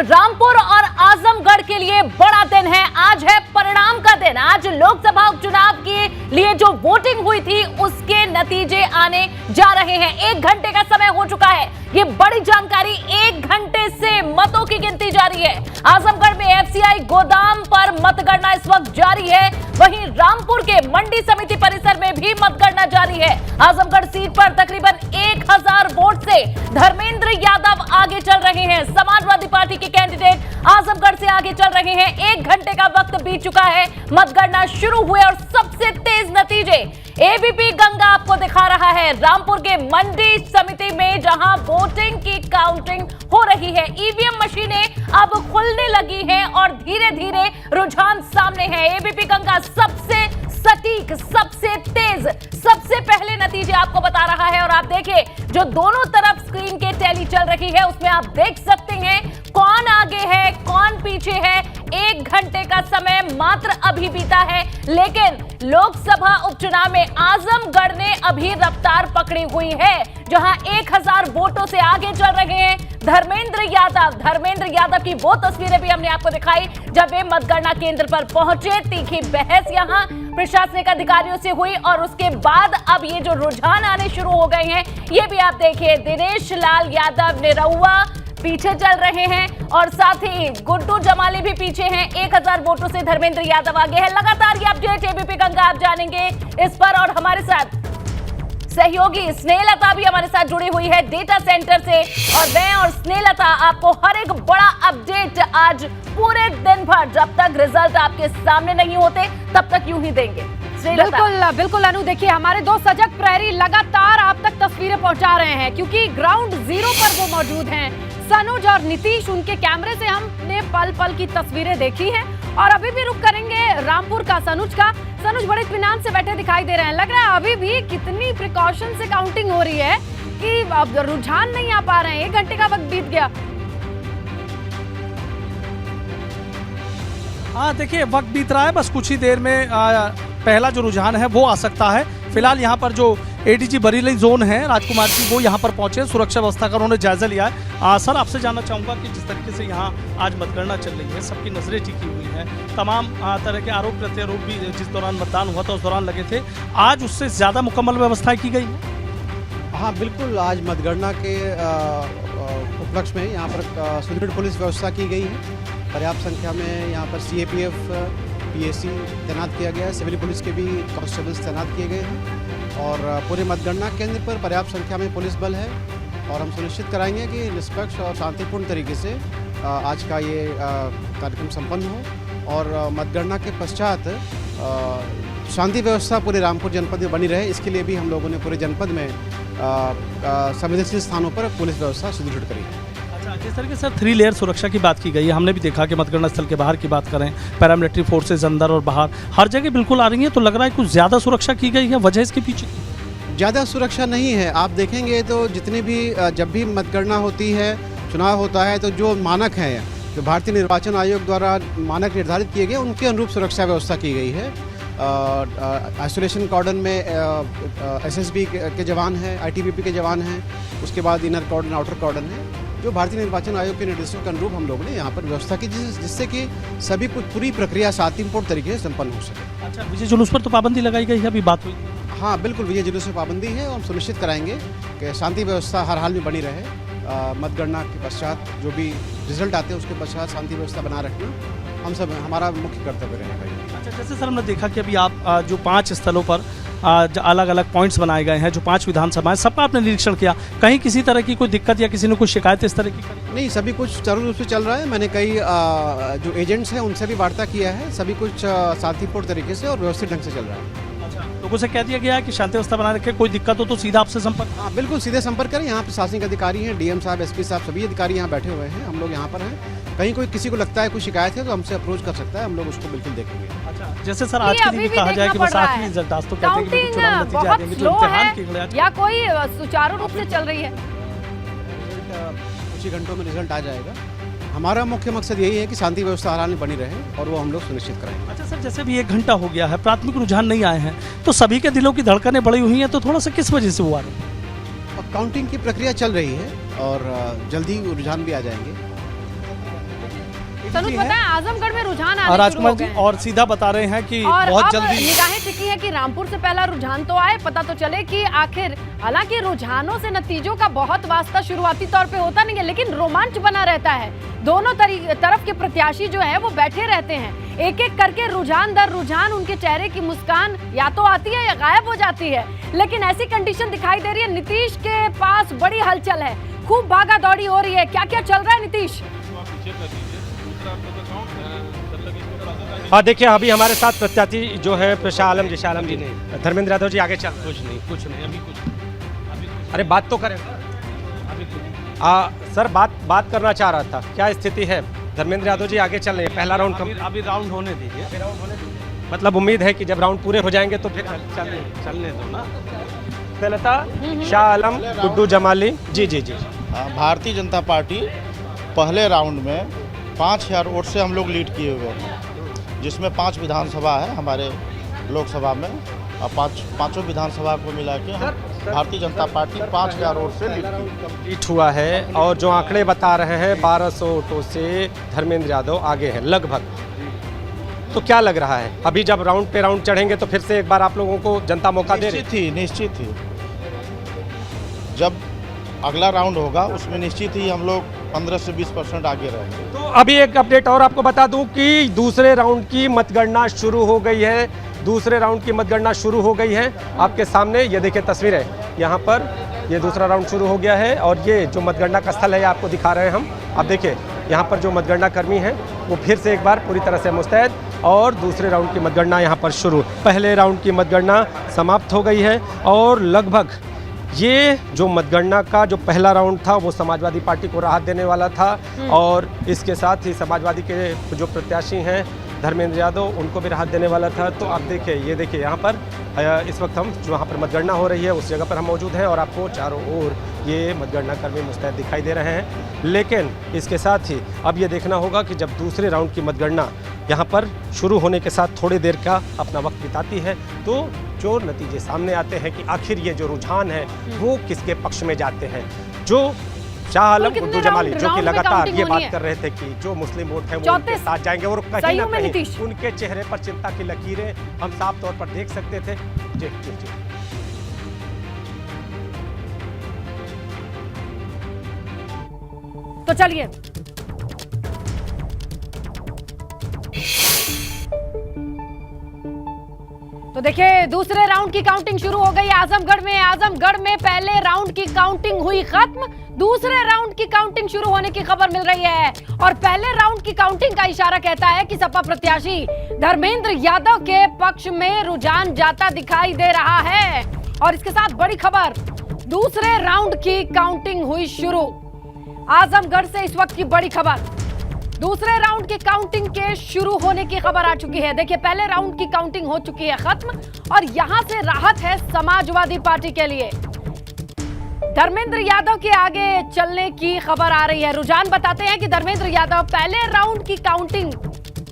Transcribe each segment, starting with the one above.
रामपुर और आजमगढ़ के लिए बड़ा दिन है। आज है परिणाम का दिन। आज लोकसभा उपचुनाव के लिए जो वोटिंग हुई थी उसके नतीजे आने जा रहे हैं। 1 घंटे का समय हो चुका है। ये बड़ी जानकारी, 1 घंटे से मतों की गिनती जारी है। आजमगढ़ में एफसीआई गोदाम पर मतगणना इस वक्त जारी है। वहीं रामपुर के मंडी समिति परिसर में भी मतगणना जारी है। आजमगढ़ सीट पर तकरीबन 1000 वोट से धर्मेंद्र यादव आगे चल रहे हैं। समाजवादी पार्टी के कैंडिडेट आजमगढ़ से आगे चल रहे हैं। 1 घंटे का वक्त बीत चुका है, मतगणना शुरू हुए और सबसे तेज नतीजे एबीपी गंगा आपको दिखा रहा है। रामपुर के मंडी समिति में जहां वोटिंग की काउंटिंग हो रही है, ईवीएम मशीनें अब खुलने लगी हैं और धीरे धीरे रुझान सामने है। एबीपी गंगा सबसे सटीक, सबसे तेज, सबसे पहले नतीजे आपको बता रहा है। और आप देखिए, जो दोनों तरफ स्क्रीन के टैली चल रही है उसमें आप देख सकते हैं कौन आगे है, कौन पीछे है। 1 घंटे का समय मात्र अभी बीता है, लेकिन लोकसभा उपचुनाव में आजमगढ़ ने अभी रफ्तार पकड़ी हुई है, जहां 1000 वोटों से आगे चल रहे हैं धर्मेंद्र यादव की वो तस्वीरें भी हमने आपको दिखाई जब वे मतगणना केंद्र पर पहुंचे। तीखी बहस यहां प्रशासनिक अधिकारियों से हुई और उसके बाद अब ये जो रुझान आने शुरू हो गए हैं, ये भी आप देखिए। दिनेश लाल यादव निरहुआ पीछे चल रहे हैं और साथ ही गुड्डू जमाली भी पीछे हैं। 1000 वोटों से धर्मेंद्र यादव आगे है। लगातार ये अपडेट एबीपी गंगा आप जानेंगे इस पर, और हमारे साथ सहयोगी स्नेहलता भी हमारे साथ जुड़ी हुई है डेटा सेंटर से। और मैं और स्नेहलता आपको हर एक बड़ा अपडेट आज पूरे दिन भर, जब तक रिजल्ट आपके सामने नहीं होते तब तक यूं ही देंगे। बिल्कुल अनु, देखिए हमारे 2 सजग प्रहरी लगातार आप तक तस्वीरें पहुंचा रहे हैं, क्योंकि ग्राउंड जीरो पर वो मौजूद हैं। सनुज और नीतीश, उनके कैमरे से हमने पल पल की तस्वीरें देखी हैं और अभी भी रुक करेंगे रामपुर का सनुज का। सनुज बड़े इत्मीनान से बैठे दिखाई दे रहे हैं। लग रहा है अभी भी कितनी प्रिकॉशन से काउंटिंग हो रही है कि अब रुझान नहीं आ पा रहे हैं। 1 घंटे का वक्त बीत गया। हाँ देखिए, वक्त बीत रहा है, बस कुछ ही देर में पहला जो रुझान है वो आ सकता है। फिलहाल यहाँ पर जो एडीजी बरेली जोन है राजकुमार जी, वो यहाँ पर पहुंचे, सुरक्षा व्यवस्था का उन्होंने जायजा लिया है। सर, आपसे जानना चाहूँगा कि जिस तरीके से यहाँ आज मतगणना चल रही है, सबकी नजरें टिकी हुई हैं, तमाम तरह के आरोप प्रत्यारोप भी जिस दौरान मतदान हुआ था उस दौरान लगे थे, आज उससे ज़्यादा मुकम्मल व्यवस्थाएं की गई है? हाँ बिल्कुल, आज मतगणना के उपलक्ष्य में यहाँ पर सुदृढ़ पुलिस व्यवस्था की गई है। पर्याप्त संख्या में यहाँ पर सीएपीएफ, पीएसी तैनात किया गया है। सिविल पुलिस के भी कांस्टेबल्स तैनात किए गए हैं और पूरे मतगणना केंद्र पर पर्याप्त संख्या में पुलिस बल है। और हम सुनिश्चित कराएंगे कि निष्पक्ष और शांतिपूर्ण तरीके से आज का ये कार्यक्रम संपन्न हो और मतगणना के पश्चात शांति व्यवस्था पूरे रामपुर जनपद में बनी रहे। इसके लिए भी हम लोगों ने पूरे जनपद में संवेदनशील स्थानों पर पुलिस व्यवस्था सुदृढ़ करी है। जिस तरीके से 3 लेयर सुरक्षा की बात की गई है, हमने भी देखा कि मतगणना स्थल के बाहर की बात करें, पैरामिलिट्री फोर्सेज अंदर और बाहर हर जगह बिल्कुल आ रही हैं, तो लग रहा है कुछ ज़्यादा सुरक्षा की गई है। वजह इसके पीछे ज़्यादा सुरक्षा नहीं है। आप देखेंगे तो जितने भी जब भी मतगणना होती है, चुनाव होता है, तो जो मानक हैं, जो भारतीय निर्वाचन आयोग द्वारा मानक निर्धारित किए गए, उनके अनुरूप सुरक्षा व्यवस्था की गई है। आइसोलेशन कॉर्डन में एसएसबी के जवान हैं, आईटीबीपी के जवान हैं, उसके बाद इनर कॉर्डन, आउटर कॉर्डन है, जो भारतीय निर्वाचन आयोग के निर्देशों के अनुरूप हम लोगों ने यहाँ पर व्यवस्था की, जिससे कि सभी कुछ पूरी प्रक्रिया शांतिपूर्ण तरीके से संपन्न हो सके। अच्छा, विजय जुलूस पर तो पाबंदी लगाई गई है, अभी बात हुई? हाँ बिल्कुल, विजय जुलूस में पाबंदी है और हम सुनिश्चित कराएंगे कि शांति व्यवस्था हर हाल में बनी रहे। मतगणना के पश्चात जो भी रिजल्ट आते हैं उसके पश्चात शांति व्यवस्था बना रखना हम सब हमारा मुख्य कर्तव्य रहेगा। अच्छा, जैसे सर हमने देखा कि अभी आप जो 5 स्थलों पर अलग अलग पॉइंट्स बनाए गए हैं, जो 5 विधानसभाएं, सबका आपने निरीक्षण किया, कहीं किसी तरह की कोई दिक्कत या किसी ने कोई शिकायत इस तरह की? नहीं, सभी कुछ चालू रूप से चल रहा है। मैंने कई जो एजेंट्स हैं उनसे भी वार्ता किया है। सभी कुछ शांतिपूर्ण तरीके से और व्यवस्थित ढंग से चल रहा है। लोगों से कह दिया गया है कि शांति व्यवस्था बनाए रखें, कोई दिक्कत हो तो सीधा आपसे संपर्क? हाँ बिल्कुल, सीधे संपर्क करें। यहाँ प्रशासनिक अधिकारी हैं, डीएम साहब, एसपी साहब, सभी अधिकारी यहाँ बैठे हुए हैं। हम लोग यहाँ पर हैं। कहीं कोई किसी को लगता है कोई शिकायत है तो हमसे अप्रोच कर सकता है, हम लोग उसको बिल्कुल देखेंगे। अच्छा, जैसे सर आज के दिन कहा जाए कि बस आखिरी रिजल्ट, आज तो कहते हैं कि चुनाव नतीजे आ जाएंगे, जो इम्तिहान के या कोई सुचारू रूप से चल रही है? कुछ ही घंटों में रिजल्ट आ जाएगा। हमारा मुख्य मकसद यही है कि शांति व्यवस्था हर हाल में बनी रहे और वो हम लोग सुनिश्चित कराएंगे। अच्छा सर, जैसे भी 1 घंटा हो गया है, प्राथमिक रुझान नहीं आए हैं, तो सभी के दिलों की धड़कनें बढ़ी हुई हैं, तो थोड़ा सा किस वजह से हुआ? काउंटिंग की प्रक्रिया चल रही है और जल्दी रुझान भी आ जाएंगे। राजकुमार जी पता हैं। है आजमगढ़ में रुझान आने शुरू राजकुमार हो जी गए हैं। और सीधा बता रहे हैं कि और बहुत अब जल्दी निगाहें टिकी है कि रामपुर से पहला रुझान तो आए, पता तो चले कि आखिर, हालांकि रुझानों से नतीजों का बहुत वास्ता शुरुआती तौर पे होता नहीं है, लेकिन रोमांच बना रहता है। दोनों तरफ के प्रत्याशी जो है वो बैठे रहते हैं, एक एक करके रुझान दर रुझान उनके चेहरे की मुस्कान या तो आती है या गायब हो जाती है। लेकिन ऐसी कंडीशन दिखाई दे रही है, नीतीश के पास बड़ी हलचल है, खूब भागा दौड़ी हो रही है। क्या क्या चल रहा है नीतीश? हाँ देखिए, अभी हमारे साथ प्रत्याशी जो है शाह आलम जी ने धर्मेंद्र यादव जी आगे चल। कुछ नहीं अभी कुछ अरे बात तो करें सर, बात करना चाह रहा था, क्या स्थिति है? धर्मेंद्र यादव जी आगे चल रहे हैं, पहला राउंड अभी राउंड होने दीजिए। मतलब उम्मीद है कि जब राउंड पूरे हो जाएंगे तो फिर चलने दो ना। लता, शाह आलम, गुड्डू जमाली जी। भारतीय जनता पार्टी पहले राउंड में 5000 वोट से हम लोग लीड किए हुए हैं, जिसमें 5 विधानसभा है हमारे लोकसभा में, और पांचों विधानसभा को मिला के भारतीय जनता पार्टी 5000 वोट से लीड हुआ है। और जो आंकड़े बता रहे हैं 1200 वोटों से धर्मेंद्र यादव आगे हैं लगभग। तो क्या लग रहा है अभी जब राउंड पे राउंड चढ़ेंगे तो फिर से एक बार आप लोगों को जनता मौका दे रही है? निश्चित ही जब अगला राउंड होगा उसमें निश्चित ही हम लोग 15 से 20% आगे रहेंगे। तो अभी एक अपडेट और आपको बता दूं कि दूसरे राउंड की मतगणना शुरू हो गई है। दूसरे राउंड की मतगणना शुरू हो गई है, आपके सामने ये देखिए तस्वीरें, यहाँ पर ये दूसरा राउंड शुरू हो गया है और ये जो मतगणना का स्थल है ये आपको दिखा रहे हैं हम। आप देखिए यहाँ पर जो मतगणना कर्मी हैं वो फिर से एक बार पूरी तरह से मुस्तैद, और दूसरे राउंड की मतगणना यहाँ पर शुरू। पहले राउंड की मतगणना समाप्त हो गई है और लगभग ये जो मतगणना का जो पहला राउंड था वो समाजवादी पार्टी को राहत देने वाला था, और इसके साथ ही समाजवादी के जो प्रत्याशी हैं धर्मेंद्र यादव उनको भी राहत देने वाला था। तो आप देखिए, ये देखिए यहाँ पर इस वक्त हम जो यहाँ पर मतगणना हो रही है उस जगह पर हम मौजूद हैं और आपको चारों ओर ये मतगणना कर्मी मुस्तैद दिखाई दे रहे हैं। लेकिन इसके साथ ही अब ये देखना होगा कि जब दूसरे राउंड की मतगणना यहाँ पर शुरू होने के साथ थोड़ी देर का अपना वक्त बिताती है तो जो नतीजे सामने आते हैं कि आखिर ये जो रुझान है वो किसके पक्ष में जाते हैं। जो शाह आलम, गुड्डू जमाली जो कि लगातार ये बात कर रहे थे कि जो मुस्लिम वोट है वो उनके साथ जाएंगे, और कहीं ना कहीं उनके चेहरे पर चिंता की लकीरें हम साफ तौर पर देख सकते थे। जी। तो चलिए तो देखिए, दूसरे राउंड की काउंटिंग शुरू हो गई आजमगढ़ में पहले राउंड की काउंटिंग हुई खत्म, दूसरे राउंड की काउंटिंग शुरू होने की खबर मिल रही है। और पहले राउंड की काउंटिंग का इशारा कहता है कि सपा प्रत्याशी धर्मेंद्र यादव के पक्ष में रुझान जाता दिखाई दे रहा है। और इसके साथ बड़ी खबर, दूसरे राउंड की काउंटिंग हुई शुरू। आजमगढ़ से इस वक्त की बड़ी खबर, दूसरे राउंड की काउंटिंग के शुरू होने की खबर आ चुकी है। देखिए, पहले राउंड की काउंटिंग हो चुकी है खत्म और यहां से राहत है समाजवादी पार्टी के लिए। धर्मेंद्र यादव के आगे चलने की खबर आ रही है। रुझान बताते हैं कि धर्मेंद्र यादव पहले राउंड की काउंटिंग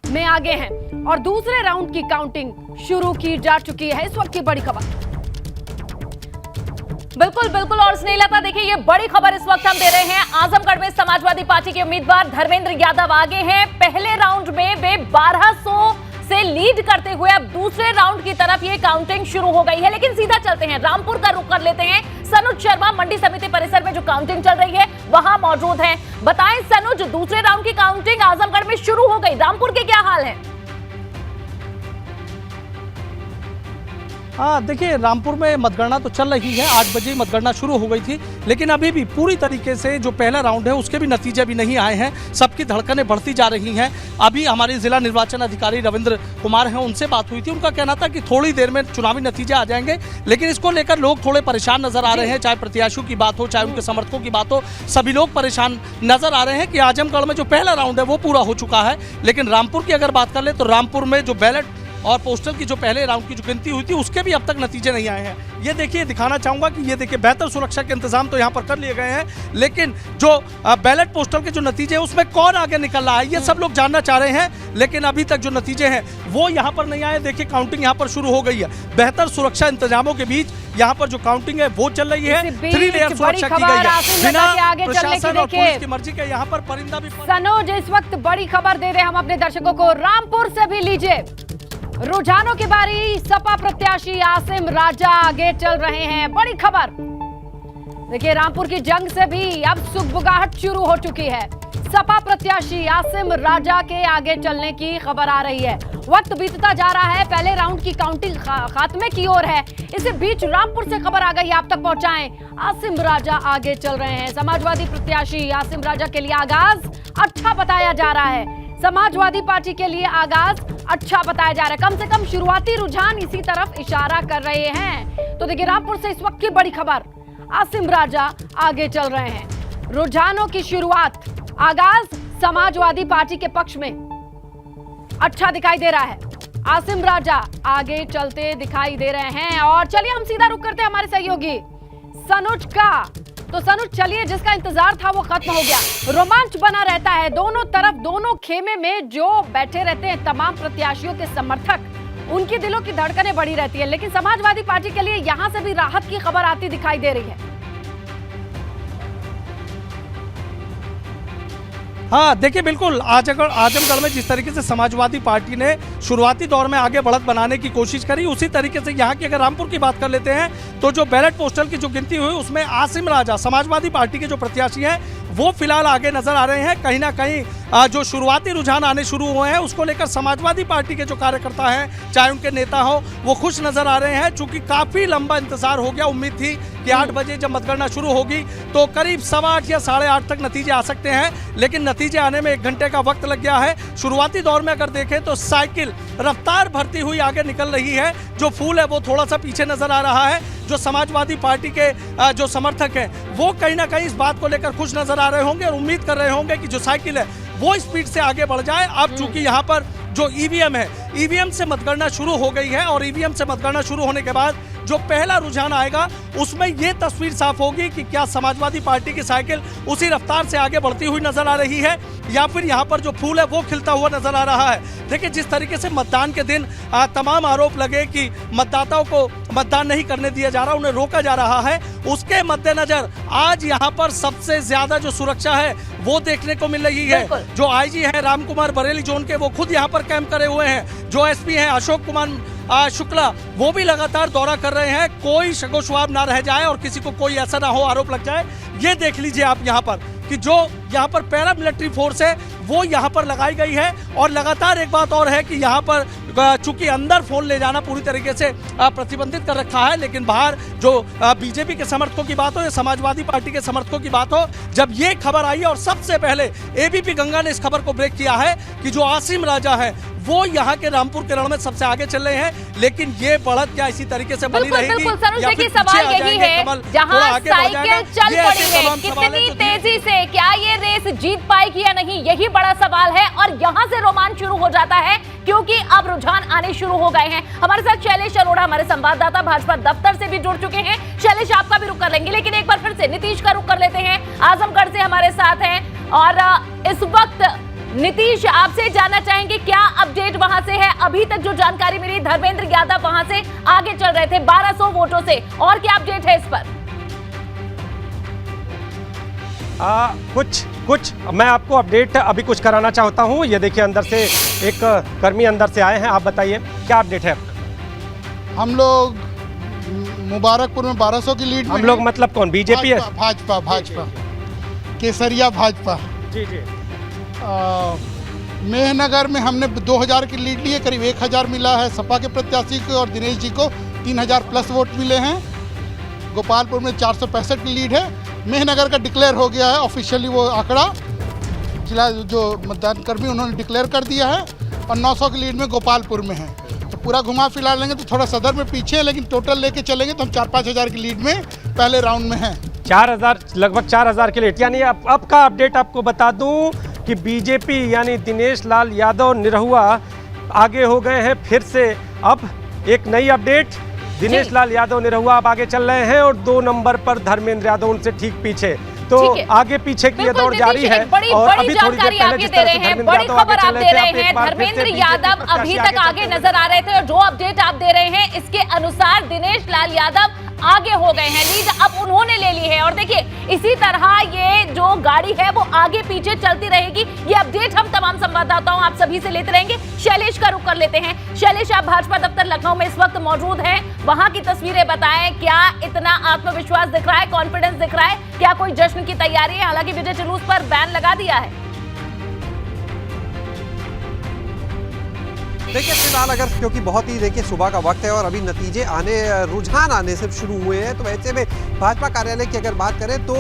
में आगे हैं और दूसरे राउंड की काउंटिंग शुरू की जा चुकी है। इस वक्त की बड़ी खबर। बिल्कुल और स्नेहलता, देखिए ये बड़ी खबर इस वक्त हम दे रहे हैं। आजमगढ़ में समाजवादी पार्टी के उम्मीदवार धर्मेंद्र यादव आगे हैं। पहले राउंड में वे 1200 से लीड करते हुए अब दूसरे राउंड की तरफ ये काउंटिंग शुरू हो गई है। लेकिन सीधा चलते हैं, रामपुर का रुख कर लेते हैं। सनुज शर्मा मंडी समिति परिसर में जो काउंटिंग चल रही है वहां मौजूद हैं। बताएं सनुज, दूसरे राउंड की काउंटिंग आजमगढ़ में शुरू हो गई, रामपुर के क्या हाल है? हाँ देखिए, रामपुर में मतगणना तो चल रही है, 8 बजे मतगणना शुरू हो गई थी, लेकिन अभी भी पूरी तरीके से जो पहला राउंड है उसके भी नतीजे भी नहीं आए हैं। सबकी धड़कनें बढ़ती जा रही हैं। अभी हमारे जिला निर्वाचन अधिकारी रविंद्र कुमार हैं, उनसे बात हुई थी। उनका कहना था कि थोड़ी देर में चुनावी नतीजे आ जाएंगे, लेकिन इसको लेकर लोग थोड़े परेशान नजर आ रहे हैं। चाहे प्रत्याशियों की बात हो, चाहे उनके समर्थकों की बात हो, सभी लोग परेशान नजर आ रहे हैं कि आजमगढ़ में जो पहला राउंड है वो पूरा हो चुका है। लेकिन रामपुर की अगर बात कर ले तो रामपुर में जो बैलेट और पोस्टल की जो पहले राउंड की जो गिनती हुई थी उसके भी अब तक नतीजे नहीं आए हैं। ये देखिए, दिखाना चाहूंगा कि ये देखिए बेहतर सुरक्षा के इंतजाम तो यहाँ पर कर लिए गए हैं, लेकिन जो बैलेट पोस्टल के जो नतीजे हैं उसमें कौन आगे निकल रहा है ये सब लोग जानना चाह रहे हैं, लेकिन अभी तक जो नतीजे हैं वो यहाँ पर नहीं आए। देखिए काउंटिंग यहाँ पर शुरू हो गई है, बेहतर सुरक्षा इंतजामों के बीच यहाँ पर जो काउंटिंग है वो चल रही है। 3 लेयर सुरक्षा की गई है, बिना प्रशासन और पुलिस की मर्जी के यहाँ पर परिंदा भी। सनोज, इस वक्त बड़ी खबर दे रहे हैं हम अपने दर्शकों को, रामपुर से भी लीजिए रुझानों की बारी। सपा प्रत्याशी आसिम राजा आगे चल रहे हैं, बड़ी खबर। देखिए रामपुर की जंग से भी अब सुगबुगाहट शुरू हो चुकी है। सपा प्रत्याशी आसिम राजा के आगे चलने की खबर आ रही है। वक्त बीतता जा रहा है, पहले राउंड की काउंटिंग खात्मे की ओर है। इसी बीच रामपुर से खबर आ गई, आप तक पहुंचाएं। आसिम राजा आगे चल रहे हैं। समाजवादी प्रत्याशी आसिम राजा के लिए आगाज अच्छा बताया जा रहा है। समाजवादी पार्टी के लिए आगाज अच्छा बताया जा रहा है। कम से कम शुरुआती रुझान इसी तरफ इशारा कर रहे हैं। तो देखिए रामपुर से इस वक्त की बड़ी खबर, आसिम राजा आगे चल रहे हैं। रुझानों की शुरुआत, आगाज समाजवादी पार्टी के पक्ष में अच्छा दिखाई दे रहा है। आसिम राजा आगे चलते दिखाई दे रहे हैं। और चलिए हम सीधा रुक करते हैं हमारे सहयोगी सनुज का। तो सनुज चलिए, जिसका इंतजार था वो खत्म हो गया। रोमांच बना रहता है दोनों तरफ, दोनों खेमे में जो बैठे रहते हैं तमाम प्रत्याशियों के समर्थक, उनकी दिलों की धड़कनें बढ़ी रहती है। लेकिन समाजवादी पार्टी के लिए यहां से भी राहत की खबर आती दिखाई दे रही है। हाँ देखिए, बिल्कुल आजमगढ़ में जिस तरीके से समाजवादी पार्टी ने शुरुआती दौर में आगे बढ़त बनाने की कोशिश करी, उसी तरीके से यहाँ की अगर रामपुर की बात कर लेते हैं तो जो बैलेट पोस्टल की जो गिनती हुई उसमें आसिम राजा समाजवादी पार्टी के जो प्रत्याशी हैं वो फिलहाल आगे नजर आ रहे हैं। कहीं ना कहीं जो शुरुआती रुझान आने शुरू हुए हैं उसको लेकर समाजवादी पार्टी के जो कार्यकर्ता हैं, चाहे उनके नेता हो, वो खुश नजर आ रहे हैं। चूंकि काफी लंबा इंतजार हो गया, उम्मीद थी कि 8 बजे जब मतगणना शुरू होगी तो करीब 8:15 या 8:30 तक नतीजे आ सकते हैं, लेकिन नतीजे आने में 1 घंटे का वक्त लग गया है। शुरुआती दौर में अगर देखें तो साइकिल रफ्तार भरती हुई आगे निकल रही है, जो फूल है वो थोड़ा सा पीछे नजर आ रहा है। जो समाजवादी पार्टी के जो समर्थक हैं वो कहीं ना कहीं इस बात को लेकर खुश नजर आ रहे होंगे और उम्मीद कर रहे होंगे कि जो साइकिल है वो स्पीड से आगे बढ़ जाए। अब चूंकि यहाँ पर जो ईवीएम है, ईवीएम से मतगणना शुरू हो गई है और ईवीएम से मतगणना शुरू होने के बाद जो पहला रुझान आएगा उसमें ये तस्वीर साफ होगी कि क्या समाजवादी पार्टी की साइकिल उसी रफ्तार से आगे बढ़ती हुई नजर आ रही है या फिर यहाँ पर जो फूल है वो खिलता हुआ नजर आ रहा है। देखिए जिस तरीके से मतदान के दिन तमाम आरोप लगे कि मतदाताओं को मतदान नहीं करने दिया जा रहा, उन्हें रोका जा रहा है, उसके मद्देनजर आज यहाँ पर सबसे ज्यादा जो सुरक्षा है वो देखने को मिल रही है। जो आईजी है रामकुमार बरेली जोन के, वो खुद यहाँ पर कैंप करे हुए हैं। जो एसपी हैं अशोक कुमार शुक्ला, वो भी लगातार दौरा कर रहे हैं। कोई शगोशवाब ना रह जाए और किसी को कोई ऐसा ना हो आरोप लग जाए। ये देख लीजिए आप यहाँ पर कि जो यहाँ पर पैरा मिलिट्री फोर्स है वो यहाँ पर लगाई गई है। और लगातार एक बात और है कि यहाँ पर चूंकि अंदर फोन ले जाना पूरी तरीके से प्रतिबंधित कर रखा है, लेकिन बाहर जो बीजेपी के समर्थकों की बात हो या समाजवादी पार्टी के समर्थकों की बात हो, जब ये खबर आई और सबसे पहले एबीपी गंगा ने इस खबर को ब्रेक किया है कि जो आसिम राजा है वो यहाँ के रामपुर के रण में सबसे आगे चल रहे हैं। लेकिन ये बढ़त क्या इसी तरीके से बनी रहेगी या फिर सवाल यही है, जहाँ साइकिल चल पड़ी है कितनी तेजी से, क्या ये रेस जीत पाएगी या नहीं, यही बड़ा सवाल है। और यहाँ से रोमांच शुरू हो जाता है क्योंकि अब रुझान आने शुरू हो गए हैं। हमारे साथ शैलेश अरोड़ा हमारे संवाददाता भाजपा दफ्तर से भी जुड़ चुके हैं। शैलेश, आपका भी रुख कर लेंगे, लेकिन एक बार फिर से नीतीश का रुख कर लेते हैं। आजमगढ़ से हमारे साथ हैं और इस वक्त नीतीश, आपसे जानना चाहेंगे क्या अपडेट वहां से है। अभी तक जो जानकारी मिली, धर्मेंद्र यादव वहां से आगे चल रहे थे 1200 वोटों से, और क्या अपडेट है इस पर? कुछ मैं आपको अपडेट अभी कुछ कराना चाहता हूं। ये देखिए अंदर से एक कर्मी अंदर से आए हैं, आप बताइए क्या अपडेट है आपका? हम लोग मुबारकपुर में 1200 की लीड में। हम लोग मतलब कौन, बीजेपी है? भाजपा केसरिया भाजपा जी जी। मेहनगर में हमने 2000 की लीड ली है, करीब 1000 मिला है सपा के प्रत्याशी को और दिनेश जी को 3000 प्लस वोट मिले हैं। गोपालपुर में 465 की लीड है। मेहनगर का डिक्लेयर हो गया है ऑफिशियली, वो आंकड़ा जिला जो मतदान कर्मी उन्होंने डिक्लेयर कर दिया है। और 900 की लीड में गोपालपुर में है। तो पूरा घुमा फिरा लेंगे तो थोड़ा सदर में पीछे है, लेकिन टोटल लेके चलेंगे तो हम 4-5 हज़ार की लीड में पहले राउंड में हैं। 4000, लगभग 4000 की लीड। यानी अब का अपडेट आपको बता दूं कि बीजेपी यानी दिनेश लाल यादव निरहुआ आगे हो गए हैं फिर से। अब एक नई अपडेट, दिनेश लाल यादव निरहुआ अब आगे चल रहे हैं और 2 नंबर पर धर्मेंद्र यादव उनसे ठीक पीछे। तो आगे पीछे की ये दौड़ जारी है और अभी थोड़ी देर पहले जिस तरह से धर्मेंद्र बड़ी यादव खबर आगे आप चल दे रहे थे, रहे आप एक हैं। बार फिर से धर्मेंद्र बीजेपी यादव प्रत्याशी अभी तक आगे नजर आ रहे थे और जो अपडेट आप दे रहे हैं इसके अनुसार दिनेश लाल यादव आगे हो गए हैं, लीड अब उन्होंने ले ली है। और देखिए इसी तरह ये जो गाड़ी है वो आगे पीछे चलती रहेगी। ये अपडेट हम तमाम संवाददाताओं आप सभी से लेते रहेंगे। शैलेश का रुख कर लेते हैं। शैलेश, आप भाजपा दफ्तर लखनऊ में इस वक्त मौजूद हैं, वहां की तस्वीरें बताएं। क्या इतना आत्मविश्वास दिख रहा है, कॉन्फिडेंस दिख रहा है? क्या कोई जश्न की तैयारी है? हालांकि विजय जुलूस पर बैन लगा दिया है। देखिए फिलहाल अगर क्योंकि बहुत ही देखिए सुबह का वक्त है और अभी नतीजे आने रुझान आने से शुरू हुए हैं, तो ऐसे में भाजपा कार्यालय की अगर बात करें तो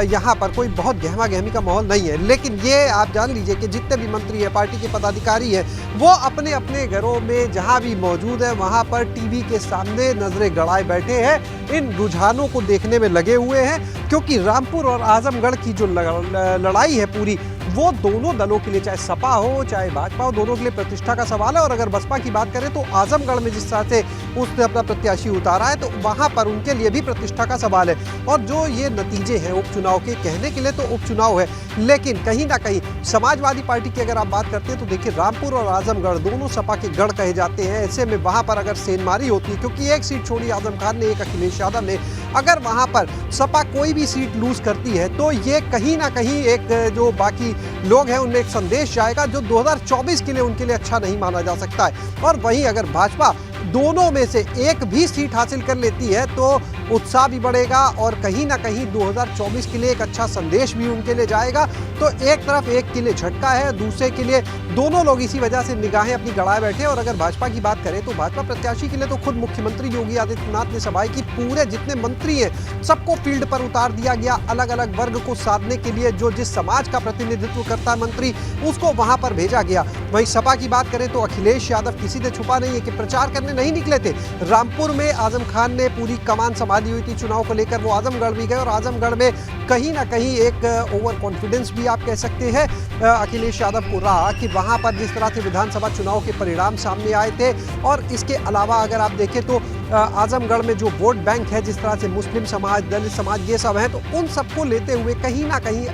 यहाँ पर कोई बहुत गहमा गहमी का माहौल नहीं है। लेकिन ये आप जान लीजिए कि जितने भी मंत्री हैं, पार्टी के पदाधिकारी हैं, वो अपने अपने घरों में जहाँ भी मौजूद है वहाँ पर टीवी के सामने नजरें गड़ाए बैठे हैं, इन रुझानों को देखने में लगे हुए हैं। क्योंकि रामपुर और आजमगढ़ की जो लड़ाई है पूरी, वो दोनों दलों के लिए, चाहे सपा हो चाहे भाजपा हो, दोनों के लिए प्रतिष्ठा का सवाल है। और अगर बसपा की बात करें तो आजमगढ़ में जिस तरह से उसने अपना प्रत्याशी उतारा है तो वहां पर उनके लिए भी प्रतिष्ठा का सवाल है। और जो ये नतीजे हैं उपचुनाव के, कहने के लिए तो उपचुनाव है, लेकिन कहीं ना कहीं समाजवादी पार्टी की अगर आप बात करते हैं तो देखिए रामपुर और आजमगढ़ दोनों सपा के गढ़ कहे जाते हैं। ऐसे में वहां पर अगर सेंधमारी होती है, क्योंकि एक सीट छोड़ी आजम खान ने, एक अखिलेश यादव ने, अगर वहां पर सपा कोई भी सीट लूज करती है तो ये कहीं ना कहीं एक जो बाकी लोग हैं उनमें एक संदेश जाएगा जो 2024 के लिए उनके लिए अच्छा नहीं माना जा सकता है। और वहीं अगर भाजपा दोनों में से एक भी सीट हासिल कर लेती है तो उत्साह भी बढ़ेगा और कहीं ना कहीं 2024 के लिए एक अच्छा संदेश भी उनके लिए जाएगा। तो एक तरफ एक के लिए झटका है, दूसरे के लिए दोनों लोग इसी वजह से निगाहें अपनी गड़ाए बैठे। और अगर भाजपा की बात करें तो भाजपा प्रत्याशी के लिए तो खुद मुख्यमंत्री योगी आदित्यनाथ ने सभाई की पूरे जितने मंत्री हैं सबको फील्ड पर उतार दिया गया, अलग अलग वर्ग को साधने के लिए। जो जिस समाज का प्रतिनिधित्व करता है मंत्री, उसको वहां पर भेजा गया। वहीं सपा की बात करें तो अखिलेश यादव किसी से छुपा नहीं है कि प्रचार करने नहीं निकले थे। रामपुर में आजम खान ने पूरी कमान संभाली हुई थी चुनाव को लेकर, वो आजमगढ़ भी गए और आजमगढ़ में कहीं ना कहीं एक ओवर कॉन्फिडेंस भी आप कह सकते हैं अखिलेश यादव को रहा कि वहां पर जिस तरह से विधानसभा चुनाव के परिणाम सामने आए थे। और इसके अलावा अगर आप देखें तो आजमगढ़ में जो वोट बैंक है, जिस तरह से मुस्लिम समाज, दलित समाज, ये सब है, तो उन सबको लेते हुए कहीं ना कहीं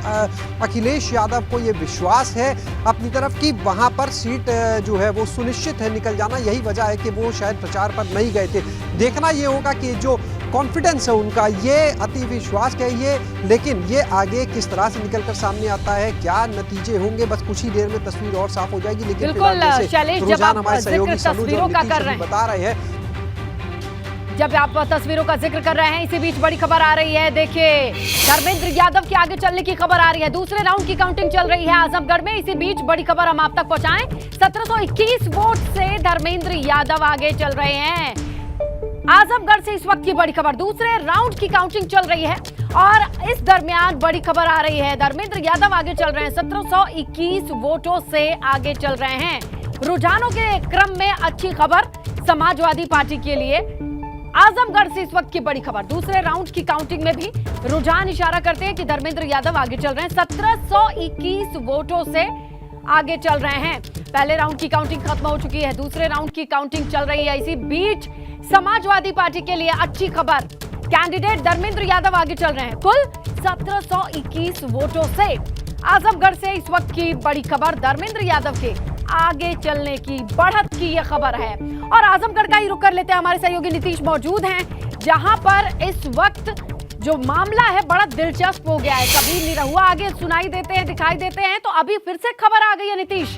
अखिलेश यादव को ये विश्वास है अपनी तरफ कि वहां पर सीट जो है वो सुनिश्चित है निकल जाना। यही वजह है कि वो शायद प्रचार पर नहीं गए थे। देखना ये होगा कि जो कॉन्फिडेंस है उनका, ये अति विश्वास कहिए, लेकिन ये आगे किस तरह से निकलकर सामने आता है, क्या नतीजे होंगे, बस कुछ ही देर में तस्वीर और साफ हो जाएगी। लेकिन बिल्कुल शैलेश, जब आप जिक्र तस्वीरों का कर रहे हैं, बता रहे हैं, जब आप तस्वीरों का जिक्र कर रहे हैं, इसी बीच बड़ी खबर आ रही है। देखिए धर्मेंद्र यादव के आगे चलने की खबर आ रही है। दूसरे राउंड की काउंटिंग चल रही है आजमगढ़ में। इसी बीच बड़ी खबर हम आप तक पहुंचाएं। 1721 वोट से धर्मेंद्र यादव आगे चल रहे हैं आजमगढ़ से। इस वक्त की बड़ी खबर, दूसरे राउंड की काउंटिंग चल रही है और इस दरमियान बड़ी खबर आ रही है। धर्मेंद्र यादव आगे चल रहे हैं, 1721 वोटों से आगे चल रहे हैं। रुझानों के क्रम में अच्छी खबर समाजवादी पार्टी के लिए। आजमगढ़ से इस वक्त की बड़ी खबर, दूसरे राउंड की काउंटिंग में भी रुझान इशारा करते हैं कि धर्मेंद्र यादव आगे चल रहे हैं, 1721 वोटों से आगे चल रहे हैं। पहले राउंड की काउंटिंग खत्म हो चुकी है, दूसरे राउंड की काउंटिंग चल रही है। इसी बीच समाजवादी पार्टी के लिए अच्छी खबर, कैंडिडेट धर्मेंद्र यादव आगे चल रहे हैं कुल 1721 वोटों से। आजमगढ़ से इस वक्त की बड़ी खबर, धर्मेंद्र यादव के आगे चलने की, बढ़त की यह खबर है। और आजमगढ़ का ही रुख कर लेते हैं, हमारे सहयोगी नीतीश मौजूद हैं जहां पर इस वक्त जो मामला है बड़ा दिलचस्प हो गया है। कभी निरहुआ आगे सुनाई देते हैं, दिखाई देते हैं, तो अभी फिर से खबर आ गई है नीतीश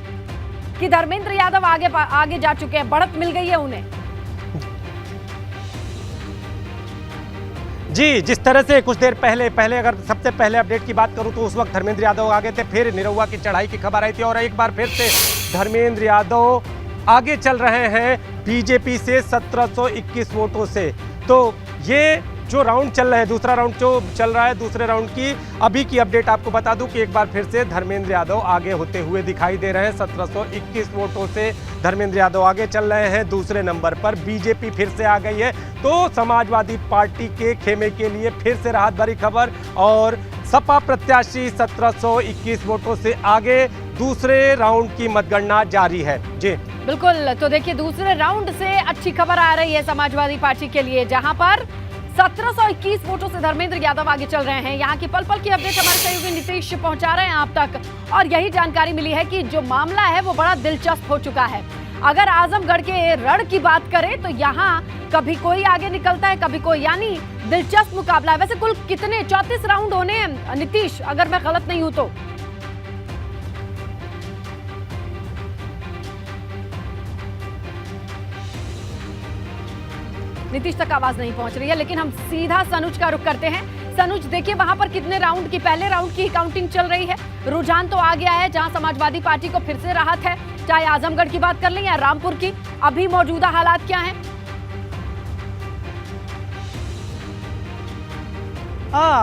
कि धर्मेंद्र यादव आगे जा चुके हैं, बढ़त मिल गई है उन्हें। जी, जिस तरह से कुछ देर पहले अगर सबसे पहले अपडेट की बात करूं तो उस वक्त धर्मेंद्र यादव आगे थे, फिर निरहुआ की चढ़ाई की खबर आई थी और एक बार फिर से धर्मेंद्र यादव आगे चल रहे हैं बीजेपी से 1721 वोटों से। तो ये जो राउंड चल रहे हैं, दूसरा राउंड जो चल रहा है, दूसरे राउंड की अभी की अपडेट आपको बता दूं कि एक बार फिर से धर्मेंद्र यादव आगे होते हुए दिखाई दे रहे हैं। 1721 वोटों से धर्मेंद्र यादव आगे चल रहे हैं। दूसरे नंबर पर बीजेपी फिर से आ गई है, तो समाजवादी पार्टी के खेमे के लिए फिर से राहत भरी खबर। और सपा प्रत्याशी 1721 वोटों से आगे, दूसरे राउंड की मतगणना जारी है। जी बिल्कुल, तो देखिए दूसरे राउंड से अच्छी खबर आ रही है समाजवादी पार्टी के लिए, जहां पर 1721 वोटों से धर्मेंद्र यादव आगे चल रहे हैं। यहाँ की पल पल की अपडेट हमारे सहयोगी नीतीश पहुंचा रहे हैं आप तक, और यही जानकारी मिली है कि जो मामला है वो बड़ा दिलचस्प हो चुका है। अगर आजमगढ़ के रण की बात करें तो यहाँ कभी कोई आगे निकलता है, कभी कोई, यानी दिलचस्प मुकाबला है। वैसे कुल कितने 34 राउंड होने हैं नीतीश, अगर मैं गलत नहीं हूं तो? नीतीश तक आवाज नहीं पहुंच रही है, लेकिन हम सीधा सनुज का रुख करते हैं। सनुज, देखिए वहां पर कितने राउंड की, पहले राउंड की काउंटिंग चल रही है। रुझान तो आ गया है, जहां समाजवादी पार्टी को फिर से राहत है, चाहे आजमगढ़ की बात कर लें या रामपुर की। अभी मौजूदा हालात क्या हैं?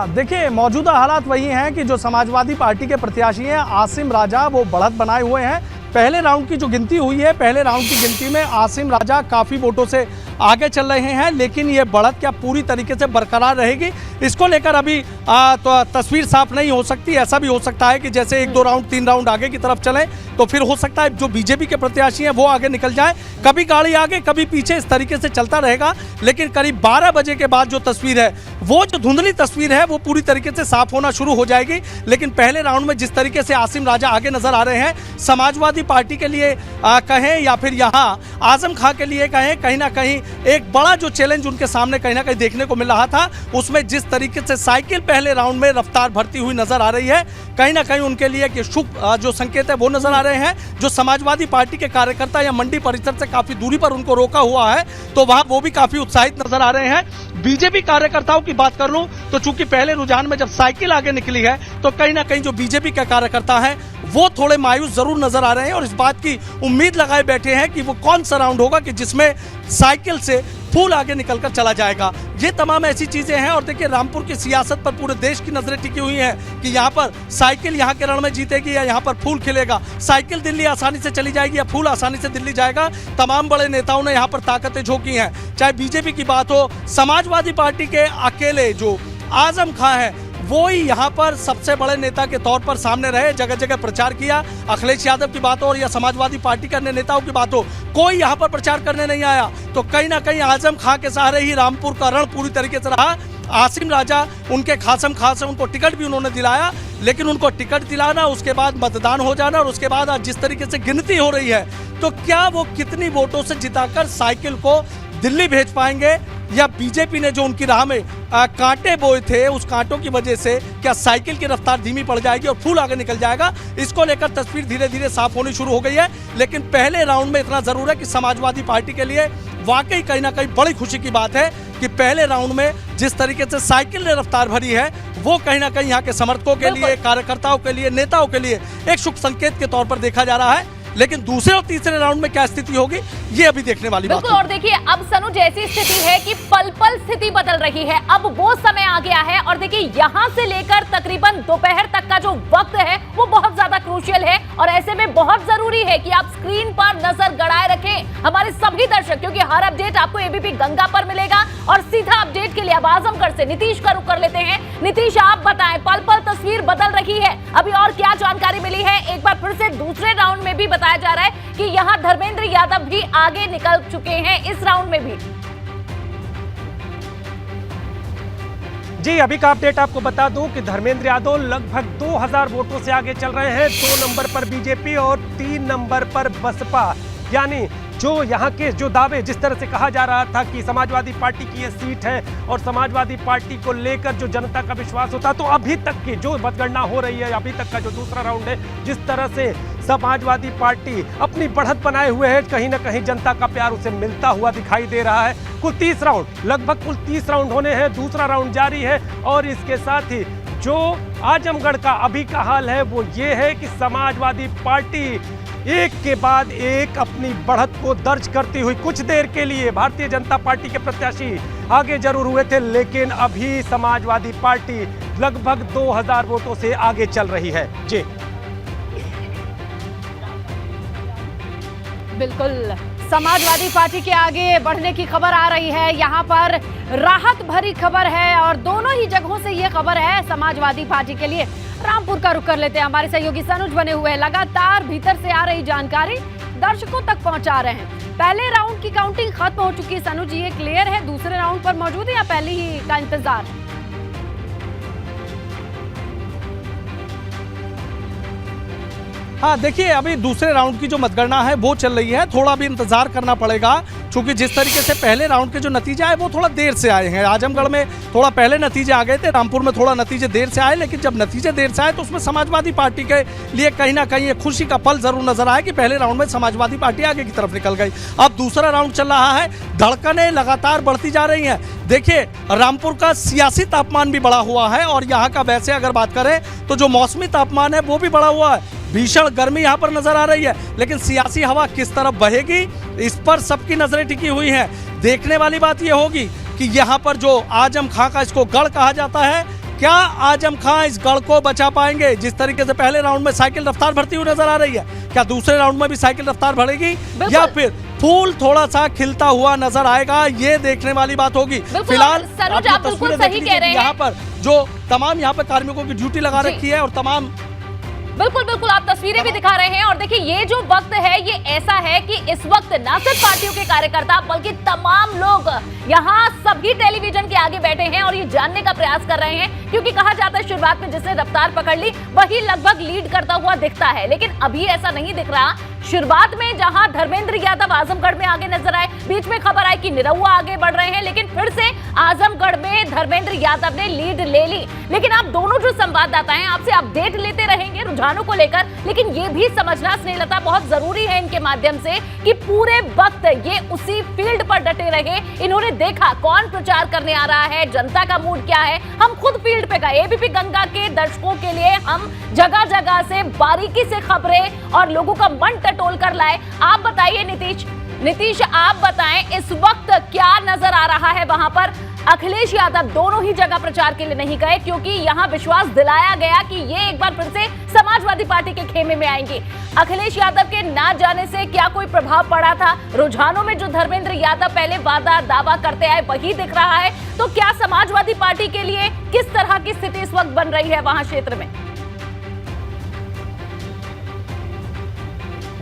देखिए मौजूदा हालात वही हैं कि जो समाजवादी पार्टी के प्रत्याशी हैं आसिम राजा, वो बढ़त बनाए हुए हैं। पहले राउंड की जो गिनती हुई है, पहले राउंड की गिनती में आसिम राजा काफ़ी वोटों से आगे चल रहे हैं, लेकिन ये बढ़त क्या पूरी तरीके से बरकरार रहेगी, इसको लेकर अभी तो तस्वीर साफ नहीं हो सकती। ऐसा भी हो सकता है कि जैसे 1-2 राउंड 3 राउंड आगे की तरफ चलें तो फिर हो सकता है जो बीजेपी के प्रत्याशी हैं वो आगे निकल जाए, कभी गाड़ी आगे कभी पीछे, इस तरीके से चलता रहेगा। लेकिन करीब 12 बजे के बाद जो तस्वीर है, वो जो धुंधली तस्वीर है, वो पूरी तरीके से साफ होना शुरू हो जाएगी। लेकिन पहले राउंड में जिस तरीके से आसिम राजा आगे नजर आ रहे हैं, समाजवादी पार्टी के लिए कहें या फिर यहाँ आजम खां के लिए कहें, कहीं ना कहीं एक बड़ा जो चैलेंज उनके सामने कहीं ना कहीं देखने को मिल रहा था, उसमें जिस तरीके से साइकिल पहले राउंड में रफ्तार भरती हुई नजर आ रही है, कहीं ना कहीं उनके लिए कि शुभ जो संकेत है वो नजर आ रहे हैं। जो समाजवादी पार्टी के कार्यकर्ता या मंडी परिसर से काफी दूरी पर उनको रोका हुआ है, तो वहां वो भी काफी उत्साहित नजर आ रहे हैं। बीजेपी कार्यकर्ताओं की बात कर लूं तो चूंकि पहले रुझान में जब साइकिल आगे निकली है, तो कहीं ना कहीं जो बीजेपी के कार्यकर्ता हैं वो थोड़े मायूस जरूर नजर आ रहे हैं और इस बात की उम्मीद लगाए बैठे हैं कि वो कौन सा राउंड होगा कि जिसमें साइकिल से फूल आगे निकलकर चला जाएगा। ये तमाम ऐसी चीजें हैं। और देखिए रामपुर की सियासत पर पूरे देश की नजरें टिकी हुई हैं कि यहाँ पर साइकिल यहाँ के रण में जीतेगी या यहाँ पर फूल खिलेगा, साइकिल दिल्ली आसानी से चली जाएगी या फूल आसानी से दिल्ली जाएगा। तमाम बड़े नेताओं ने यहाँ पर ताकतें झोंकी हैं, चाहे बीजेपी की बात हो, समाजवादी पार्टी के अकेले जो आजम खां है वो ही यहाँ पर सबसे बड़े नेता के तौर पर सामने रहे, जगह जगह प्रचार किया। अखिलेश यादव की बात हो या समाजवादी पार्टी के अन्य नेताओं की बात हो, कोई यहाँ पर प्रचार करने नहीं आया। तो कहीं ना कहीं आजम खां के सहारे ही रामपुर का रण पूरी तरीके से रहा। आसिम राजा उनके खासम खास है, उनको टिकट भी उन्होंने दिलाया, लेकिन उनको टिकट दिलाना, उसके बाद मतदान हो जाना और उसके बाद आज जिस तरीके से गिनती हो रही है, तो क्या वो कितनी वोटों से जिताकर साइकिल को दिल्ली भेज पाएंगे, या बीजेपी ने जो उनकी राह में कांटे बोए थे, उस कांटों की वजह से क्या साइकिल की रफ्तार धीमी पड़ जाएगी और फूल आगे निकल जाएगा। इसको लेकर तस्वीर धीरे धीरे साफ होनी शुरू हो गई है। लेकिन पहले राउंड में इतना जरूर है कि समाजवादी पार्टी के लिए वाकई कहीं ना कहीं बड़ी खुशी की बात है कि पहले राउंड में जिस तरीके से साइकिल ने रफ्तार भरी है, वो कहीं ना कहीं यहाँ के समर्थकों के लिए, कार्यकर्ताओं के लिए, नेताओं के लिए एक शुभ संकेत के तौर पर देखा जा रहा है। लेकिन दूसरे और तीसरे राउंड में क्या स्थिति होगी, ये अभी देखने वाली बात है। और देखिए अब सनु जैसी स्थिति है कि पल पल स्थिति बदल रही है, अब वो समय आ गया है। और देखिए यहाँ से लेकर तकरीबन दोपहर तक का जो वक्त है वो बहुत ज्यादा क्रूशियल है, और ऐसे में बहुत जरूरी है कि आप स्क्रीन पर नजर गड़ाए रखें हमारे सभी दर्शक, क्योंकि हर अपडेट आपको एबीपी गंगा पर मिलेगा। और सीधा अपडेट के लिए अब आजमगढ़ से नीतीश का रुख कर लेते हैं। नीतीश, आप बताएं, पल पल तस्वीर बदल रही है, अभी और क्या जानकारी मिली है? एक बार फिर से दूसरे राउंड में भी बताया जा रहा है कि यहां धर्मेंद्र यादव भी आगे निकल चुके हैं इस राउंड में भी। जी अभी का अपडेट आपको बता दूं कि धर्मेंद्र यादव लगभग 2000 वोटों से आगे चल रहे हैं। 2 नंबर पर बीजेपी और 3 नंबर पर बसपा। यानी जो यहाँ के जो दावे जिस तरह से कहा जा रहा था कि समाजवादी पार्टी की ये सीट है और समाजवादी पार्टी को लेकर जो जनता का विश्वास होता, तो अभी तक की जो मतगणना हो रही है, अभी तक का जो दूसरा राउंड है, जिस तरह से समाजवादी पार्टी अपनी बढ़त बनाए हुए है, कहीं ना कहीं जनता का प्यार उसे मिलता हुआ दिखाई दे रहा है। कुल 30 राउंड, लगभग कुल 30 राउंड होने हैं, दूसरा राउंड जारी है। और इसके साथ ही जो आजमगढ़ का अभी का हाल है वो ये है कि समाजवादी पार्टी एक के बाद एक अपनी बढ़त को दर्ज करती हुई, कुछ देर के लिए भारतीय जनता पार्टी के प्रत्याशी आगे जरूर हुए थे, लेकिन अभी समाजवादी पार्टी लगभग 2000 वोटों से आगे चल रही है। जी बिल्कुल, समाजवादी पार्टी के आगे बढ़ने की खबर आ रही है, यहाँ पर राहत भरी खबर है, और दोनों ही जगहों से ये खबर है समाजवादी पार्टी के लिए। रामपुर का रुख कर लेते हैं। हमारे सहयोगी सनुज बने हुए हैं, लगातार भीतर से आ रही जानकारी दर्शकों तक पहुंचा रहे हैं। पहले राउंड की काउंटिंग खत्म हो चुकी है सनुज, ये क्लियर है? दूसरे राउंड पर मौजूद है या पहले ही का इंतजार है? हाँ देखिए, अभी दूसरे राउंड की जो मतगणना है वो चल रही है, थोड़ा भी इंतजार करना पड़ेगा क्योंकि जिस तरीके से पहले राउंड के जो नतीजे आए वो थोड़ा देर से आए हैं। आजमगढ़ में थोड़ा पहले नतीजे आ गए थे, रामपुर में थोड़ा नतीजे देर से आए, लेकिन जब नतीजे देर से आए तो उसमें समाजवादी पार्टी के लिए कहीं ना कहीं एक खुशी का पल जरूर नजर आया कि पहले राउंड में समाजवादी पार्टी आगे की तरफ निकल गई। अब दूसरा राउंड चल रहा है, धड़कनें लगातार बढ़ती जा रही हैं। देखिए, रामपुर का सियासी तापमान भी बढ़ा हुआ है और यहाँ का वैसे अगर बात करें तो जो मौसमी तापमान है वो भी बढ़ा हुआ है। भीषण गर्मी यहाँ पर नजर आ रही है, लेकिन सियासी हवा किस तरफ बहेगी इस पर सबकी नजरें टिकी हुई हैं। देखने वाली बात यह होगी कि यहाँ पर जो आजम खां का इसको गढ़ कहा जाता है, क्या आजम खां इस गढ़ को बचा पाएंगे? जिस तरीके से पहले राउंड में साइकिल रफ्तार बढ़ती हुई नजर आ रही है, क्या दूसरे राउंड में भी साइकिल रफ्तार बढ़ेगी या फिर फूल थोड़ा सा खिलता हुआ नजर आएगा? ये देखने वाली बात होगी। फिलहाल सनुज, आप बिल्कुल सही कह रहे हैं। यहाँ पर जो तमाम यहाँ पे कार्मिकों की ड्यूटी लगा रखी है और तमाम बिल्कुल आप तस्वीरें भी दिखा रहे हैं। और देखिए, ये जो वक्त है ये ऐसा है कि इस वक्त ना सिर्फ पार्टियों के कार्यकर्ता बल्कि तमाम लोग यहाँ सभी टेलीविजन के आगे बैठे हैं और ये जानने का प्रयास कर रहे हैं, क्योंकि कहा जाता है शुरुआत में जिसने रफ्तार पकड़ ली वही लगभग लीड करता हुआ दिखता है, लेकिन अभी ऐसा नहीं दिख रहा। शुरुआत में जहां धर्मेंद्र यादव आजमगढ़ में आगे नजर आए, बीच में खबर आई कि निरहुआ आगे बढ़ रहे हैं, लेकिन फिर से आजमगढ़ में धर्मेंद्र यादव ने लीड ले ली। लेकिन आप दोनों जो संवाददाता हैं आपसे अपडेट लेते रहेंगे रुझानों को लेकर, लेकिन ये भी समझना स्नेहलता बहुत जरूरी है इनके माध्यम से कि पूरे वक्त ये उसी फील्ड पर डटे रहे। इन्होंने देखा कौन प्रचार करने आ रहा है, जनता का मूड क्या है। हम खुद फील्ड पे गए, एबीपी गंगा के दर्शकों के लिए हम जगह जगह से बारीकी से खबरें और लोगों का मन टटोल कर लाए। आप बताइए नीतीश आप बताएं इस वक्त क्या नजर आ रहा है वहां पर? अखिलेश यादव दोनों ही जगह प्रचार के लिए नहीं गए क्योंकि यहां विश्वास दिलाया गया कि ये एक बार फिर से समाजवादी पार्टी के खेमे में आएंगे। अखिलेश यादव के ना जाने से क्या कोई प्रभाव पड़ा था? रुझानों में जो धर्मेंद्र यादव पहले वादा दावा करते आए वही दिख रहा है, तो क्या समाजवादी पार्टी के लिए किस तरह की स्थिति इस वक्त बन रही है वहां क्षेत्र में?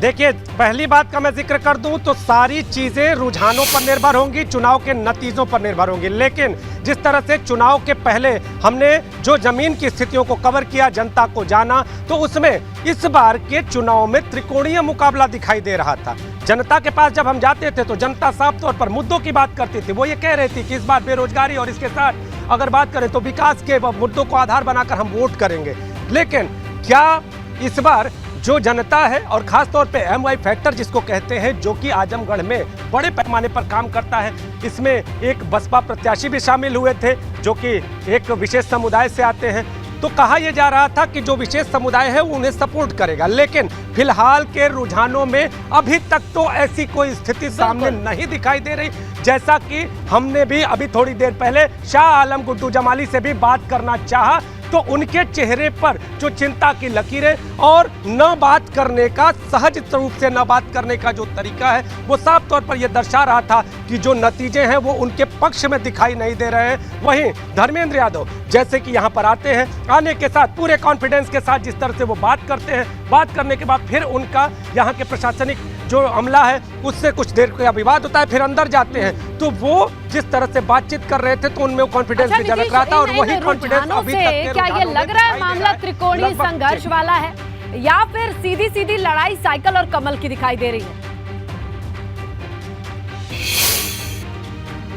देखिए, पहली बात का मैं जिक्र कर दूं तो सारी चीजें रुझानों पर निर्भर होंगी, चुनाव के नतीजों पर निर्भर होंगी। लेकिन जिस तरह से चुनाव के पहले हमने जो जमीन की स्थितियों को कवर किया, जनता को जाना, तो उसमें इस बार के चुनाव में त्रिकोणीय मुकाबला दिखाई दे रहा था। जनता के पास जब हम जाते थे तो जनता साफ तौर पर मुद्दों की बात करती थी। वो ये कह रही थी कि इस बार बेरोजगारी और इसके साथ अगर बात करें तो विकास के मुद्दों को आधार बनाकर हम वोट करेंगे। लेकिन क्या इस बार जो जनता है और खास तौर पे MY फैक्टर जिसको कहते हैं, जो कि आजमगढ़ में बड़े पैमाने पर काम करता है, इसमें एक बसपा प्रत्याशी भी शामिल हुए थे जो कि एक विशेष समुदाय से आते हैं। तो कहा यह जा रहा था कि जो विशेष समुदाय है वो उन्हें सपोर्ट करेगा, लेकिन फिलहाल के रुझानों में अभी तक तो ऐसी कोई स्थिति सामने नहीं दिखाई दे रही। जैसा कि हमने भी अभी थोड़ी देर पहले शाह आलम गुड्डू जमाली से भी बात करना चाहा तो उनके चेहरे पर जो चिंता की लकीरें और न बात करने का, सहज रूप से न बात करने का जो तरीका है वो साफ तौर पर यह दर्शा रहा था कि जो नतीजे हैं वो उनके पक्ष में दिखाई नहीं दे रहे हैं। वहीं धर्मेंद्र यादव जैसे कि यहाँ पर आते हैं, आने के साथ पूरे कॉन्फिडेंस के साथ जिस तरह से वो बात करते हैं, बात करने के बाद फिर उनका यहाँ के प्रशासनिक जो अमला है उससे कुछ देर का विवाद होता है, फिर अंदर जाते हैं। तो वो जिस तरह से बातचीत कर रहे थे तो उनमें कॉन्फिडेंस भी झलक रहा था और वही कॉन्फिडेंस अभी तक क्या ये लग रहा है मामला त्रिकोणीय संघर्ष वाला है या फिर सीधी सीधी लड़ाई साइकिल और कमल की दिखाई दे रही है?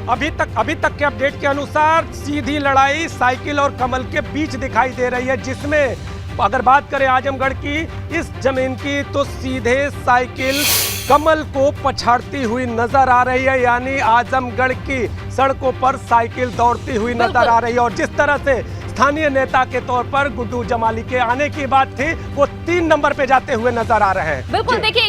अभी तक के अपडेट के अनुसार सीधी लड़ाई साइकिल और कमल के बीच दिखाई दे रही है, जिसमें अगर बात करें आजमगढ़ की इस जमीन की तो सीधे साइकिल कमल को पछाड़ती हुई नजर आ रही है, यानी आजमगढ़ की सड़कों पर साइकिल दौड़ती हुई नजर आ रही है। और जिस तरह से स्थानीय नेता के तौर पर गुड्डू जमाली के आने की बात थी वो 3 नंबर पे जाते हुए नजर आ रहे हैं। बिल्कुल, देखिए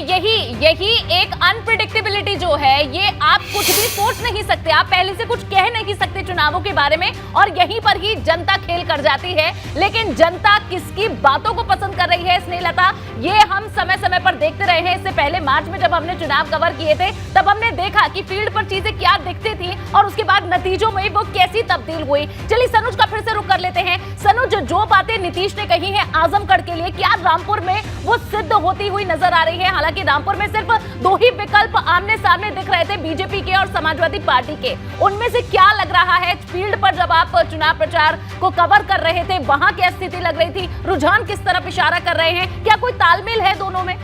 यही एक अनप्रिडिक्टेबिलिटी जो है, ये आप कुछ भी सोच नहीं सकते, आप पहले से कुछ कह नहीं सकते चुनावों के बारे में, और यहीं पर ही जनता खेल कर जाती है। लेकिन जनता किसकी बातों को पसंद कर रही है स्नेहलता, ये हम समय समय पर देखते रहे हैं। इससे पहले मार्च में जब हमने चुनाव कवर किए थे तब हमने देखा कि फील्ड पर चीजें क्या दिखती थी और उसके बाद नतीजों में वो कैसी तब्दील हुई। चलिए सनुज का फिर से रुख कर लेते हैं। सनुज, जो बातें नीतीश ने कही है आजमगढ़ के लिए, क्या रामपुर में वो सिद्ध होती हुई नजर आ रही है? हालांकि रामपुर में सिर्फ 2 ही विकल्प आमने सामने दिख रहे थे, बीजेपी के और समाजवादी पार्टी के। उनमें से क्या लग रहा है फील्ड पर जब आप चुनाव प्रचार को कवर कर रहे थे, वहां क्या स्थिति लग रही थी? रुझान किस तरफ इशारा कर रहे हैं? क्या कोई तालमेल है दोनों में?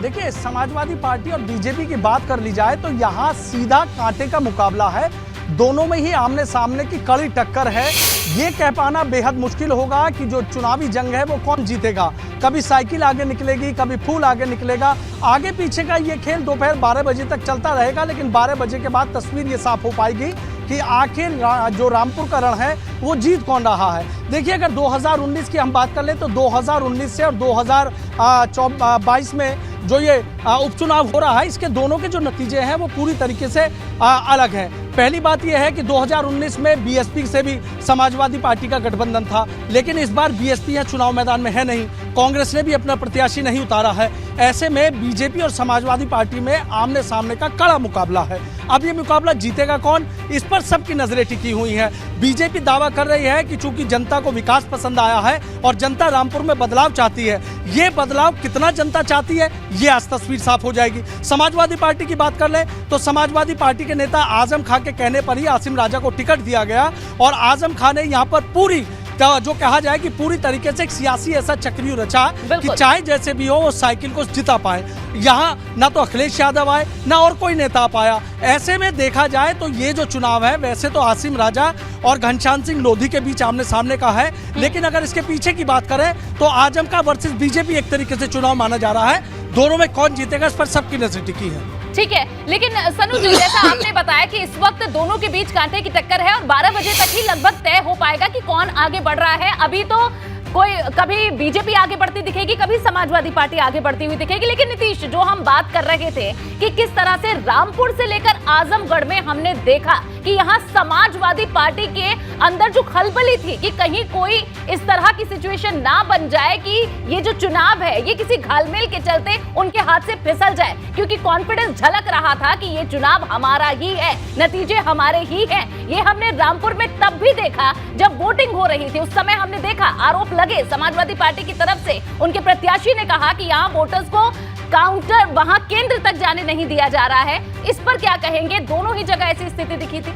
देखिए, समाजवादी पार्टी और बीजेपी की बात कर ली जाए तो यहाँ सीधा कांटे का मुकाबला है। दोनों में ही आमने सामने की कड़ी टक्कर है। ये कह पाना बेहद मुश्किल होगा कि जो चुनावी जंग है वो कौन जीतेगा। कभी साइकिल आगे निकलेगी, कभी फूल आगे निकलेगा। आगे पीछे का ये खेल दोपहर 12 बजे तक चलता रहेगा, लेकिन 12 बजे के बाद तस्वीर ये साफ हो पाएगी कि आखिर जो रामपुर का रण है वो जीत कौन रहा है। देखिए, अगर 2019 की हम बात कर ले तो 2019 से और 2022 में जो ये उपचुनाव हो रहा है, इसके दोनों के जो नतीजे हैं वो पूरी तरीके से अलग हैं। पहली बात यह है कि 2019 में बीएसपी से भी समाजवादी पार्टी का गठबंधन था, लेकिन इस बार बीएसपी यहाँ चुनाव मैदान में है नहीं। कांग्रेस ने भी अपना प्रत्याशी नहीं उतारा है। ऐसे में बीजेपी और समाजवादी पार्टी में आमने सामने का कड़ा मुकाबला है। अब ये मुकाबला जीतेगा कौन, इस पर सबकी नजरें टिकी हुई हैं। बीजेपी दावा कर रही है कि चूंकि जनता को विकास पसंद आया है और जनता रामपुर में बदलाव चाहती है। ये बदलाव कितना जनता चाहती है, ये आज तस्वीर साफ हो जाएगी। समाजवादी पार्टी की बात कर ले तो समाजवादी पार्टी के नेता आजम खां के कहने पर ही आसिम राजा को टिकट दिया गया और आजम खां ने यहाँ पर पूरी जो कहा जाए कि पूरी तरीके से एक सियासी ऐसा चक्रव्यूह रचा कि चाहे जैसे भी हो वो साइकिल को जिता पाए। यहाँ ना तो अखिलेश यादव आए ना और कोई नेता आ पाया। ऐसे में देखा जाए तो ये जो चुनाव है वैसे तो आसिम राजा और घनश्याम सिंह लोधी के बीच आमने सामने का है, लेकिन अगर इसके पीछे की बात करें तो आजम का वर्सेस बीजेपी एक तरीके से चुनाव माना जा रहा है। दोनों में कौन जीतेगा इस पर सबकी नजर टिकी है। ठीक है, लेकिन सनुज, जैसा आपने बताया कि इस वक्त दोनों के बीच कांटे की टक्कर है और 12 बजे तक ही लगभग तय हो पाएगा कि कौन आगे बढ़ रहा है। अभी तो कभी बीजेपी आगे बढ़ती दिखेगी, कभी समाजवादी पार्टी आगे बढ़ती हुई दिखेगी। लेकिन नीतीश, जो हम बात कर रहे थे कि किस तरह से रामपुर से लेकर आजमगढ़ में हमने देखा कि यहाँ समाजवादी पार्टी के अंदर जो खलबली थी कि कहीं कोई इस तरह की सिचुएशन ना बन जाए कि ये जो चुनाव है ये किसी घालमेल के चलते उनके हाथ से फिसल जाए, क्योंकि कॉन्फिडेंस झलक रहा था कि ये चुनाव हमारा ही है, नतीजे हमारे ही हैं। ये हमने रामपुर में तब भी देखा जब वोटिंग हो रही थी। उस समय हमने देखा आरोप लगे समाजवादी पार्टी की तरफ से, उनके प्रत्याशी ने कहा कि यहाँ वोटर्स को काउंटर वहां केंद्र तक जाने नहीं दिया जा रहा है। इस पर क्या कहेंगे? दोनों ही जगह ऐसी स्थिति दिखी थी।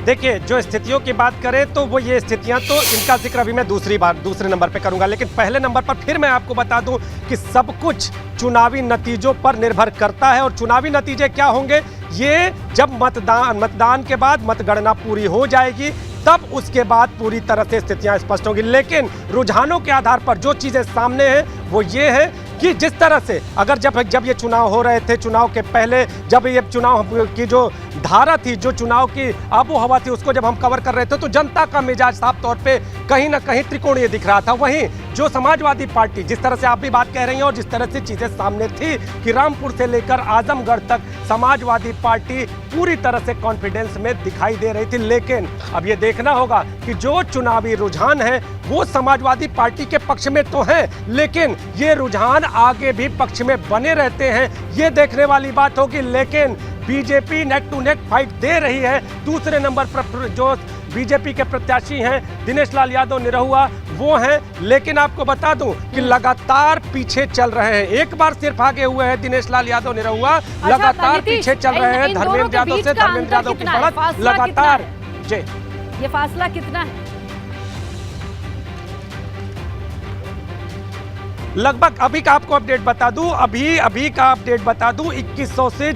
देखिए, जो स्थितियों की बात करें तो वो ये स्थितियां तो इनका जिक्र अभी मैं दूसरे नंबर पे करूंगा, लेकिन पहले नंबर पर फिर मैं आपको बता दूं कि सब कुछ चुनावी नतीजों पर निर्भर करता है। और चुनावी नतीजे क्या होंगे ये जब मतदान के बाद मतगणना पूरी हो जाएगी तब उसके बाद पूरी तरह से स्थितियां स्पष्ट होंगी। लेकिन रुझानों के आधार पर जो चीजें सामने हैं वो ये है कि जिस तरह से अगर जब ये चुनाव हो रहे थे, चुनाव के पहले जब ये चुनाव की जो धारा थी, जो चुनाव की आबो हवा थी, उसको जब हम कवर कर रहे थे तो जनता का मिजाज साफ तौर पे कहीं ना कहीं त्रिकोणीय दिख रहा था। वहीं जो समाजवादी पार्टी, जिस तरह से आप भी बात कह रही हैं और जिस तरह से चीजें सामने थी कि रामपुर से लेकर आजमगढ़ तक समाजवादी पार्टी पूरी तरह से कॉन्फिडेंस में दिखाई दे रही थी। लेकिन अब ये देखना होगा कि जो चुनावी रुझान है वो समाजवादी पार्टी के पक्ष में तो है, लेकिन ये रुझान आगे भी पक्ष में बने रहते हैं, ये देखने वाली बात होगी। लेकिन BJP neck to neck fight दे रही है। दूसरे नंबर पर जो बीजेपी के प्रत्याशी हैं दिनेश लाल यादव निरहुआ वो हैं, लेकिन आपको बता दूं कि लगातार पीछे चल रहे हैं। एक बार सिर्फ आगे हुए हैं दिनेश लाल यादव निरहुआ, लगातार पीछे चल रहे हैं धर्मेंद्र यादव से। धर्मेंद्र यादव की बढ़त लगातार। जी, ये फासला कितना है? लगभग अभी का आपको अपडेट बता दूं, अभी का अपडेट बता दूं, 2100 से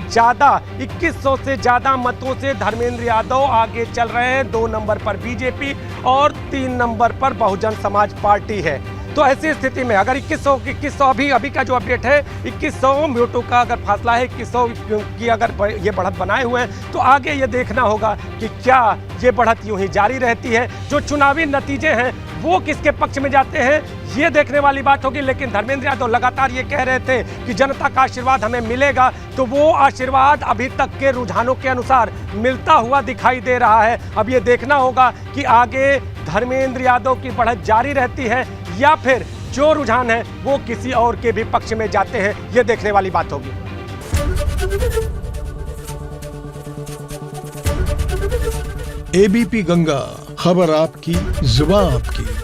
ज्यादा मतों से धर्मेंद्र यादव आगे चल रहे हैं। 2 नंबर पर बीजेपी और 3 नंबर पर बहुजन समाज पार्टी है। तो ऐसी स्थिति में अगर 2100 अभी का जो अपडेट है 2100 म्यूटो का अगर फासला है, 2100 की अगर ये बढ़त बनाए हुए हैं तो आगे ये देखना होगा कि क्या ये बढ़त यूं ही जारी रहती है। जो चुनावी नतीजे हैं वो किसके पक्ष में जाते हैं ये देखने वाली बात होगी। लेकिन धर्मेंद्र यादव लगातार ये कह रहे थे कि जनता का आशीर्वाद हमें मिलेगा, तो वो आशीर्वाद अभी तक के रुझानों के अनुसार मिलता हुआ दिखाई दे रहा है। अब ये देखना होगा कि आगे धर्मेंद्र यादव की बढ़त जारी रहती है या फिर जो रुझान है वो किसी और के भी पक्ष में जाते हैं, ये देखने वाली बात होगी। एबीपी गंगा, खबर आपकी, जुबान आपकी।